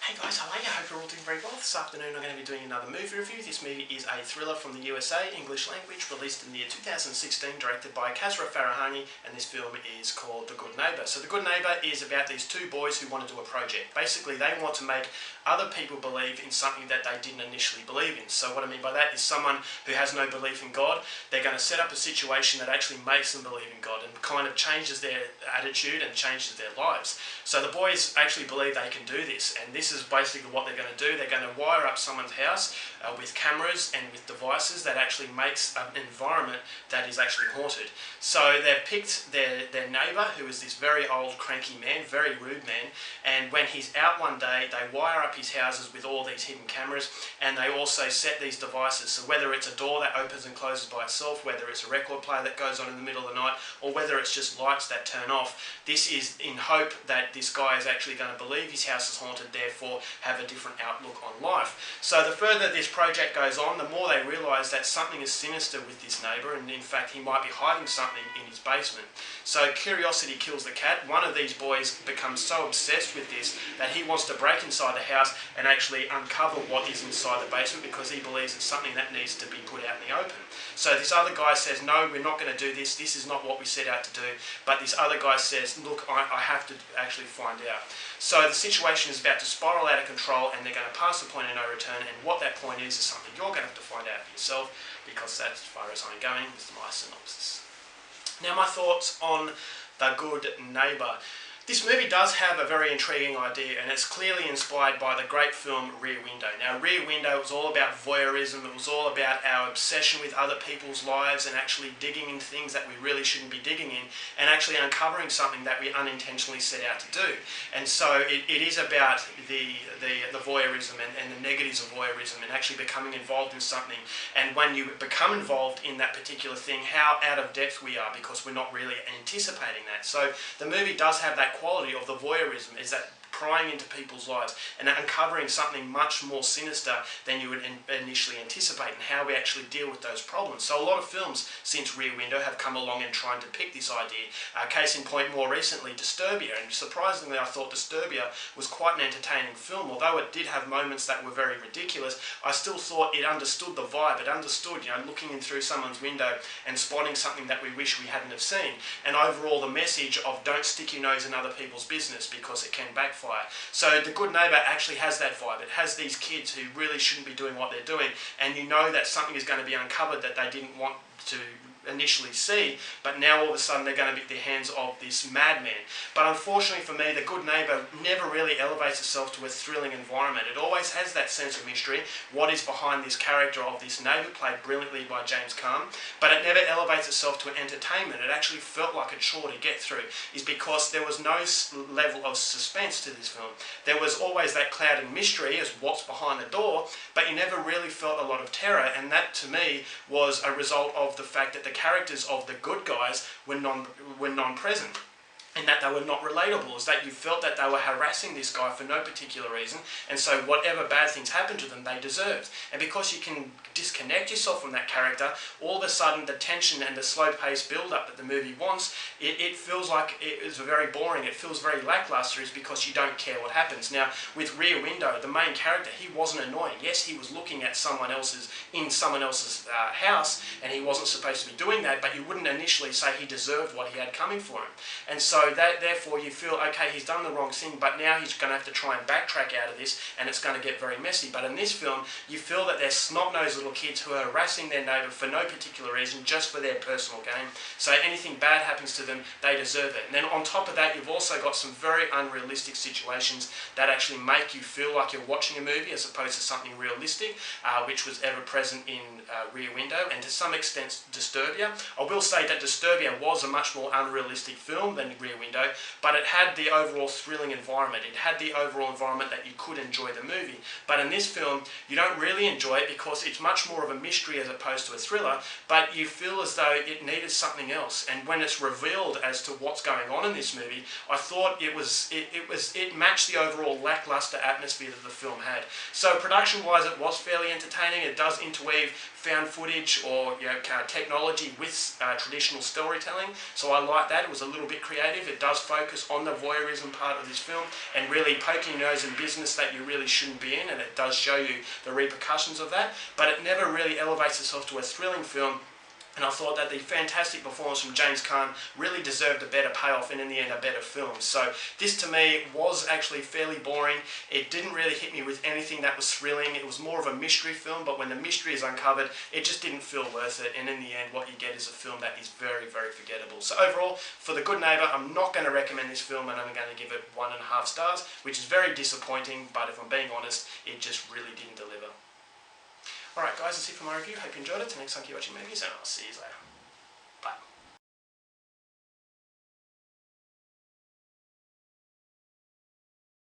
Hey guys, how are you? I hope you're all doing very well. This afternoon I'm going to be doing another movie review. This movie is a thriller from the USA, English language, released in the year 2016, directed by Kasra Farahani, and this film is called The Good Neighbor. So The Good Neighbor is about these two boys who want to do a project. Basically, they want to make other people believe in something that they didn't initially believe in. So what I mean by that is someone who has no belief in God, they're going to set up a situation that actually makes them believe in God and kind of changes their attitude and changes their lives. So the boys actually believe they can do this, and this is basically what they're going to do. They're going to wire up someone's house with cameras and with devices that actually makes an environment that is actually haunted. So they've picked their neighbour, who is this very old cranky man, very rude man, and when he's out one day they wire up his houses with all these hidden cameras, and they also set these devices. So whether it's a door that opens and closes by itself, whether it's a record player that goes on in the middle of the night, or whether it's just lights that turn off, this is in hope that this guy is actually going to believe his house is haunted, therefore have a different outlook on life. So the further this project goes on, the more they realise that something is sinister with this neighbour, and in fact he might be hiding something in his basement. So curiosity kills the cat. One of these boys becomes so obsessed with this that he wants to break inside the house and actually uncover what is inside the basement, because he believes it's something that needs to be put out in the open. So this other guy says, no, we're not going to do this, this is not what we set out to do. But this other guy says, look, I have to actually find out. So the situation is about to spiral out of control, and they're going to pass the point of no return, and what that point is something you're going to have to find out for yourself, because that's as far as I'm going with my synopsis. Now, my thoughts on The Good Neighbor. This movie does have a very intriguing idea, and it's clearly inspired by the great film Rear Window. Now, Rear Window was all about voyeurism. It was all about our obsession with other people's lives and actually digging into things that we really shouldn't be digging in, and actually uncovering something that we unintentionally set out to do. And so it is about the voyeurism and the negatives of voyeurism, and actually becoming involved in something. And when you become involved in that particular thing, how out of depth we are, because we're not really anticipating that. So the movie does have that quality of the voyeurism, is that prying into people's lives and uncovering something much more sinister than you would initially anticipate, and how we actually deal with those problems. So a lot of films since Rear Window have come along and trying to pick this idea. Case in point, more recently, Disturbia, and surprisingly I thought Disturbia was quite an entertaining film. Although it did have moments that were very ridiculous, I still thought it understood the vibe. It understood, looking in through someone's window and spotting something that we wish we hadn't have seen, and overall the message of don't stick your nose in other people's business because it can backfire. So The Good Neighbor actually has that vibe. It has these kids who really shouldn't be doing what they're doing, and you know that something is going to be uncovered that they didn't want to initially see, but now all of a sudden they're going to be at the hands of this madman. But unfortunately for me, The Good Neighbor never really elevates itself to a thrilling environment. It always has that sense of mystery, what is behind this character of this neighbor, played brilliantly by James Caan, but it never elevates itself to entertainment. It actually felt like a chore to get through, is because there was no level of suspense to this film. There was always that cloud of mystery as what's behind the door, but you never really felt a lot of terror, and that to me was a result of the fact that the characters of the good guys were non-present, and that they were not relatable, is that you felt that they were harassing this guy for no particular reason, and so whatever bad things happened to them, they deserved. And because you can disconnect yourself from that character, all of a sudden the tension and the slow-paced build-up that the movie wants, it feels like it is very boring, it feels very lackluster, is because you don't care what happens. Now, with Rear Window, the main character, he wasn't annoying. Yes, he was looking at someone else's house, and he wasn't supposed to be doing that, but you wouldn't initially say he deserved what he had coming for him. And so that therefore you feel, okay, he's done the wrong thing, but now he's going to have to try and backtrack out of this, and it's going to get very messy. But in this film, you feel that they're snot-nosed little kids who are harassing their neighbour for no particular reason, just for their personal gain. So anything bad happens to them, they deserve it. And then on top of that, you've also got some very unrealistic situations that actually make you feel like you're watching a movie as opposed to something realistic, which was ever present in Rear Window, and to some extent Disturbia. I will say that Disturbia was a much more unrealistic film than Rear Window, but it had the overall thrilling environment. It had the overall environment that you could enjoy the movie. But in this film, you don't really enjoy it because it's much more of a mystery as opposed to a thriller, but you feel as though it needed something else. And when it's revealed as to what's going on in this movie, I thought it matched the overall lackluster atmosphere that the film had. So production-wise, it was fairly entertaining. It does interweave found footage or kind of technology with traditional storytelling. So I like that. It was a little bit creative. It does focus on the voyeurism part of this film and really poking your nose in business that you really shouldn't be in, and it does show you the repercussions of that, but it never really elevates itself to a thrilling film. And I thought that the fantastic performance from James Caan really deserved a better payoff and in the end a better film. So this to me was actually fairly boring. It didn't really hit me with anything that was thrilling. It was more of a mystery film, but when the mystery is uncovered, it just didn't feel worth it. And in the end, what you get is a film that is very, very forgettable. So overall, for The Good Neighbor, I'm not going to recommend this film, and I'm going to give it 1.5 stars, which is very disappointing, but if I'm being honest, it just really didn't deliver. Alright guys, that's it for my review. Hope you enjoyed it. Till next time, keep watching movies, and I'll see you later.